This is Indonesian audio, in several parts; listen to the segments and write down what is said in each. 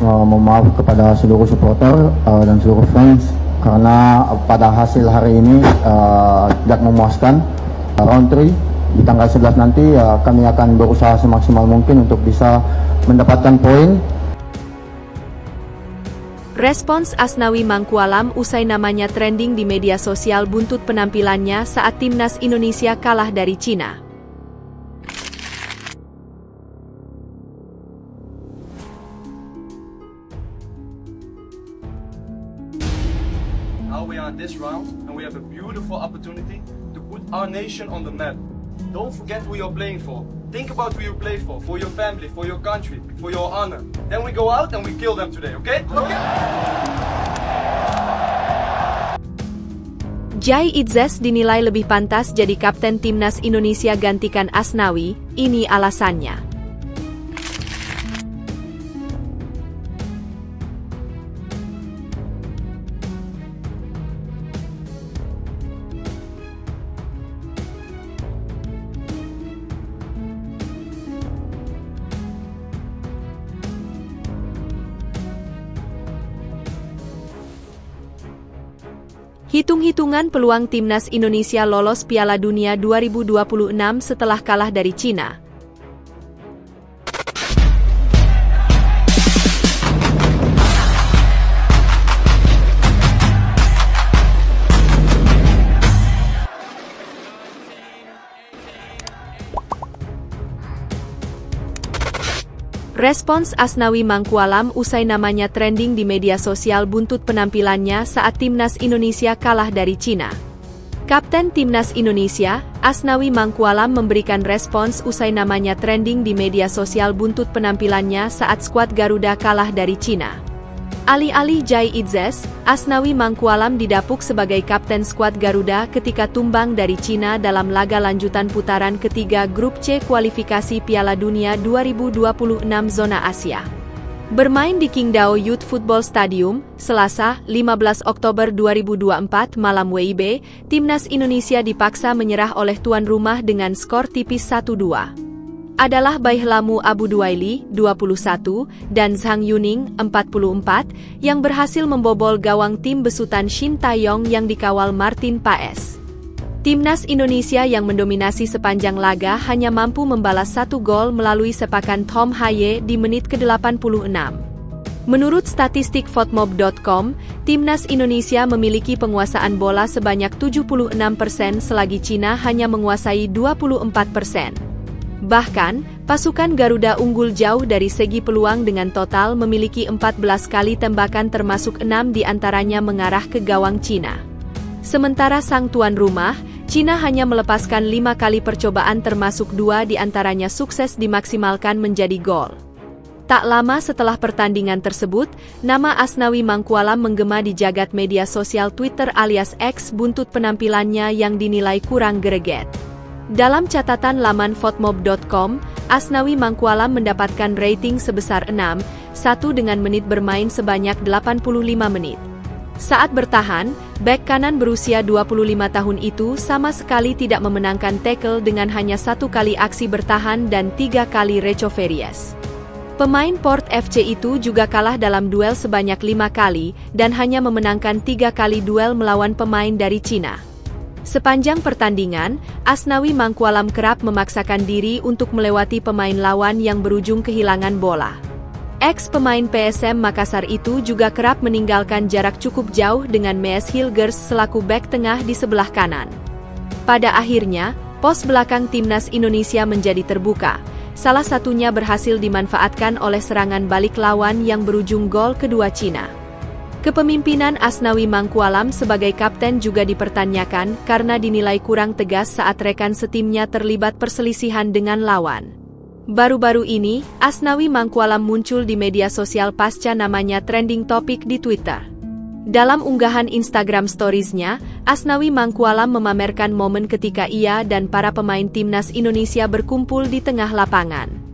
mohon maaf kepada seluruh supporter dan seluruh fans karena pada hasil hari ini tidak memuaskan. Round 3 di tanggal 11 nanti kami akan berusaha semaksimal mungkin untuk bisa mendapatkan poin. Respons Asnawi Mangkualam usai namanya trending di media sosial buntut penampilannya saat timnas Indonesia kalah dari Cina. Now we are at this round and we have a beautiful opportunity to put our nation on the map. Don't forget who you're playing for. Think about who you play for your family, for your country, for your honor. Then we go out and we kill them today, okay? Okay. Jai Idzes dinilai lebih pantas jadi kapten timnas Indonesia gantikan Asnawi, ini alasannya. Hitung-hitungan peluang timnas Indonesia lolos Piala Dunia 2026 setelah kalah dari Cina. Respons Asnawi Mangkualam usai namanya trending di media sosial buntut penampilannya saat timnas Indonesia kalah dari Cina. Kapten timnas Indonesia, Asnawi Mangkualam memberikan respons usai namanya trending di media sosial buntut penampilannya saat skuad Garuda kalah dari Cina. Alih-alih Jai Idzes, Asnawi Mangkualam didapuk sebagai kapten skuad Garuda ketika tumbang dari Cina dalam laga lanjutan putaran ketiga Grup C kualifikasi Piala Dunia 2026 Zona Asia. Bermain di Qingdao Youth Football Stadium, Selasa, 15 Oktober 2024 malam WIB, timnas Indonesia dipaksa menyerah oleh tuan rumah dengan skor tipis 1-2. Adalah Baihlamu Abu Duwaili, 21, dan Zhang Yuning, 44, yang berhasil membobol gawang tim besutan Shin Taeyong yang dikawal Martin Paes. Timnas Indonesia yang mendominasi sepanjang laga hanya mampu membalas 1 gol melalui sepakan Tom Haye di menit ke-86. Menurut statistik Fotmob.com, timnas Indonesia memiliki penguasaan bola sebanyak 76% selagi Cina hanya menguasai 24%. Bahkan, pasukan Garuda unggul jauh dari segi peluang dengan total memiliki 14 kali tembakan termasuk 6 diantaranya mengarah ke gawang Cina. Sementara sang tuan rumah, Cina hanya melepaskan 5 kali percobaan termasuk 2 diantaranya sukses dimaksimalkan menjadi gol. Tak lama setelah pertandingan tersebut, nama Asnawi Mangkualam menggema di jagat media sosial Twitter alias X buntut penampilannya yang dinilai kurang greget. Dalam catatan laman Fotmob.com, Asnawi Mangkualam mendapatkan rating sebesar 6,1 dengan menit bermain sebanyak 85 menit. Saat bertahan, bek kanan berusia 25 tahun itu sama sekali tidak memenangkan tackle dengan hanya 1 kali aksi bertahan dan 3 kali recoveries. Pemain Port FC itu juga kalah dalam duel sebanyak 5 kali dan hanya memenangkan 3 kali duel melawan pemain dari Cina. Sepanjang pertandingan, Asnawi Mangkualam kerap memaksakan diri untuk melewati pemain lawan yang berujung kehilangan bola. Ex-pemain PSM Makassar itu juga kerap meninggalkan jarak cukup jauh dengan Mees Hilgers selaku bek tengah di sebelah kanan. Pada akhirnya, pos belakang timnas Indonesia menjadi terbuka, salah satunya berhasil dimanfaatkan oleh serangan balik lawan yang berujung gol kedua Cina. Kepemimpinan Asnawi Mangkualam sebagai kapten juga dipertanyakan karena dinilai kurang tegas saat rekan setimnya terlibat perselisihan dengan lawan. Baru-baru ini, Asnawi Mangkualam muncul di media sosial pasca namanya trending topik di Twitter. Dalam unggahan Instagram Stories-nya, Asnawi Mangkualam memamerkan momen ketika ia dan para pemain timnas Indonesia berkumpul di tengah lapangan.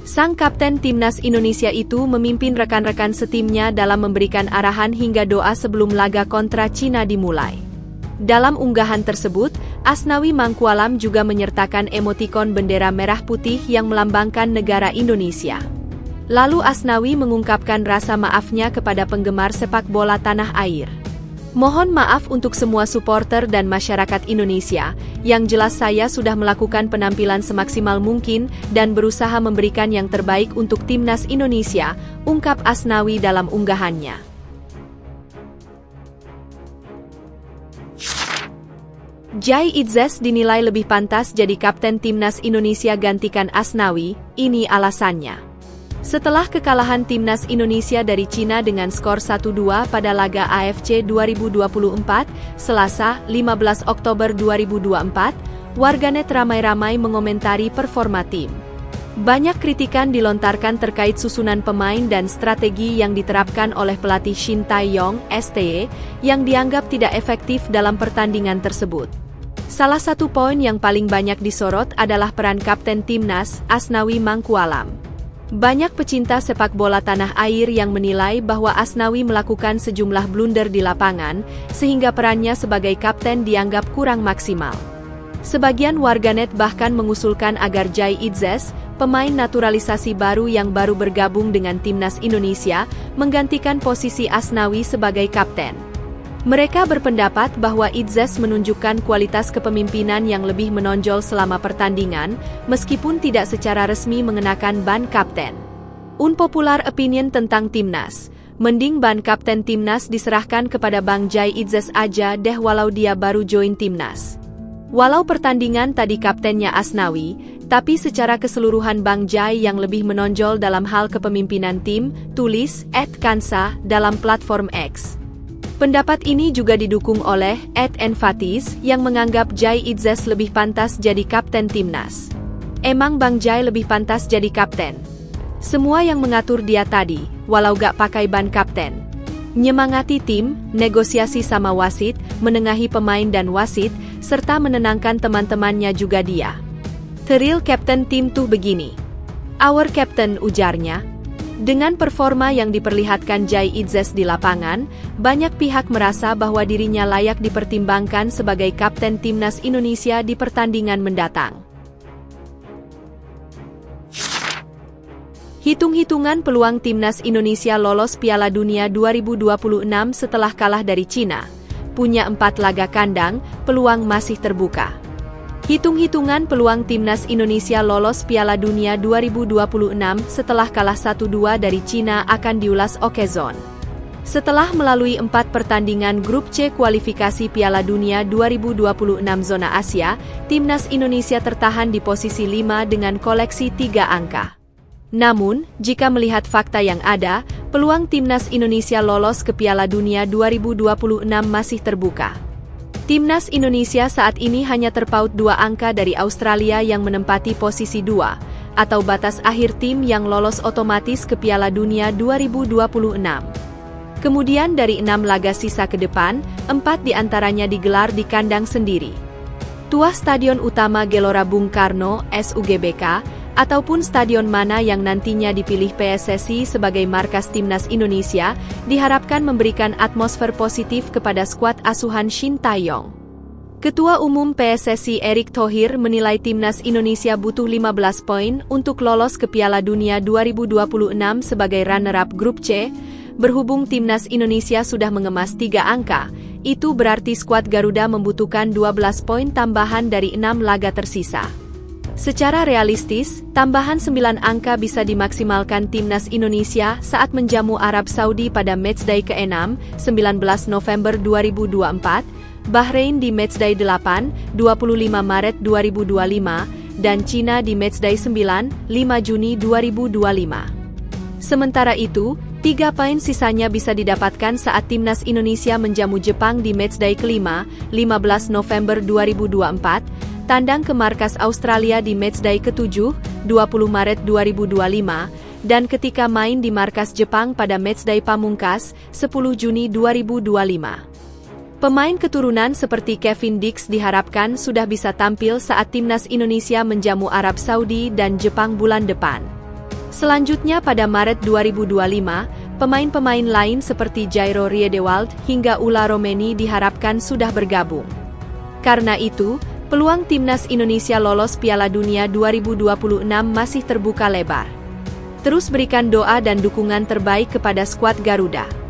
Sang kapten timnas Indonesia itu memimpin rekan-rekan setimnya dalam memberikan arahan hingga doa sebelum laga kontra Cina dimulai. Dalam unggahan tersebut, Asnawi Mangkualam juga menyertakan emotikon bendera merah putih yang melambangkan negara Indonesia. Lalu Asnawi mengungkapkan rasa maafnya kepada penggemar sepak bola tanah air. Mohon maaf untuk semua supporter dan masyarakat Indonesia, yang jelas saya sudah melakukan penampilan semaksimal mungkin dan berusaha memberikan yang terbaik untuk timnas Indonesia, ungkap Asnawi dalam unggahannya. Jai Idzes dinilai lebih pantas jadi kapten timnas Indonesia gantikan Asnawi, ini alasannya. Setelah kekalahan timnas Indonesia dari Cina dengan skor 1-2 pada laga AFC 2024, Selasa, 15 Oktober 2024, warganet ramai-ramai mengomentari performa tim. Banyak kritikan dilontarkan terkait susunan pemain dan strategi yang diterapkan oleh pelatih Shin Tae-yong, STY, yang dianggap tidak efektif dalam pertandingan tersebut. Salah satu poin yang paling banyak disorot adalah peran kapten timnas, Asnawi Mangkualam. Banyak pecinta sepak bola tanah air yang menilai bahwa Asnawi melakukan sejumlah blunder di lapangan, sehingga perannya sebagai kapten dianggap kurang maksimal. Sebagian warganet bahkan mengusulkan agar Jai Idzes, pemain naturalisasi baru yang baru bergabung dengan timnas Indonesia, menggantikan posisi Asnawi sebagai kapten. Mereka berpendapat bahwa Idzes menunjukkan kualitas kepemimpinan yang lebih menonjol selama pertandingan, meskipun tidak secara resmi mengenakan ban kapten. Unpopular opinion tentang timnas, mending ban kapten timnas diserahkan kepada Bang Jai Idzes aja deh walau dia baru join timnas. Walau pertandingan tadi kaptennya Asnawi, tapi secara keseluruhan Bang Jai yang lebih menonjol dalam hal kepemimpinan tim, tulis @kansa dalam platform X. Pendapat ini juga didukung oleh @enfatis yang menganggap Jai Idzes lebih pantas jadi kapten timnas. Emang Bang Jai lebih pantas jadi kapten? Semua yang mengatur dia tadi, walau gak pakai ban kapten. Nyemangati tim, negosiasi sama wasit, menengahi pemain dan wasit, serta menenangkan teman-temannya juga dia. The real captain tim tuh begini. Our captain, ujarnya. Dengan performa yang diperlihatkan Jai Idzes di lapangan, banyak pihak merasa bahwa dirinya layak dipertimbangkan sebagai kapten timnas Indonesia di pertandingan mendatang. Hitung-hitungan peluang timnas Indonesia lolos Piala Dunia 2026 setelah kalah dari Cina. Punya 4 laga kandang, peluang masih terbuka. Hitung-hitungan peluang timnas Indonesia lolos Piala Dunia 2026 setelah kalah 1-2 dari Cina akan diulas Okezone. Setelah melalui 4 pertandingan grup C kualifikasi Piala Dunia 2026 zona Asia, timnas Indonesia tertahan di posisi 5 dengan koleksi 3 angka. Namun, jika melihat fakta yang ada, peluang timnas Indonesia lolos ke Piala Dunia 2026 masih terbuka. Timnas Indonesia saat ini hanya terpaut 2 angka dari Australia yang menempati posisi 2, atau batas akhir tim yang lolos otomatis ke Piala Dunia 2026. Kemudian dari 6 laga sisa ke depan, 4 diantaranya digelar di kandang sendiri. Tuah Stadion Utama Gelora Bung Karno, SUGBK, ataupun stadion mana yang nantinya dipilih PSSI sebagai markas timnas Indonesia, diharapkan memberikan atmosfer positif kepada skuad asuhan Shin Tae-yong. Ketua Umum PSSI Erick Thohir menilai timnas Indonesia butuh 15 poin untuk lolos ke Piala Dunia 2026 sebagai runner-up grup C. Berhubung timnas Indonesia sudah mengemas 3 angka, itu berarti skuad Garuda membutuhkan 12 poin tambahan dari 6 laga tersisa. Secara realistis, tambahan 9 angka bisa dimaksimalkan timnas Indonesia saat menjamu Arab Saudi pada matchday ke-6, 19 November 2024, Bahrain di matchday 8, 25 Maret 2025, dan Cina di matchday 9, 5 Juni 2025. Sementara itu, 3 poin sisanya bisa didapatkan saat timnas Indonesia menjamu Jepang di matchday ke-5, 15 November 2024, tandang ke markas Australia di matchday ke-7, 20 Maret 2025, dan ketika main di markas Jepang pada matchday pamungkas, 10 Juni 2025. Pemain keturunan seperti Kevin Dix diharapkan sudah bisa tampil saat timnas Indonesia menjamu Arab Saudi dan Jepang bulan depan. Selanjutnya pada Maret 2025, pemain-pemain lain seperti Jairo Riedewald hingga Ula Romeni diharapkan sudah bergabung. Karena itu, peluang timnas Indonesia lolos Piala Dunia 2026 masih terbuka lebar. Terus berikan doa dan dukungan terbaik kepada skuad Garuda.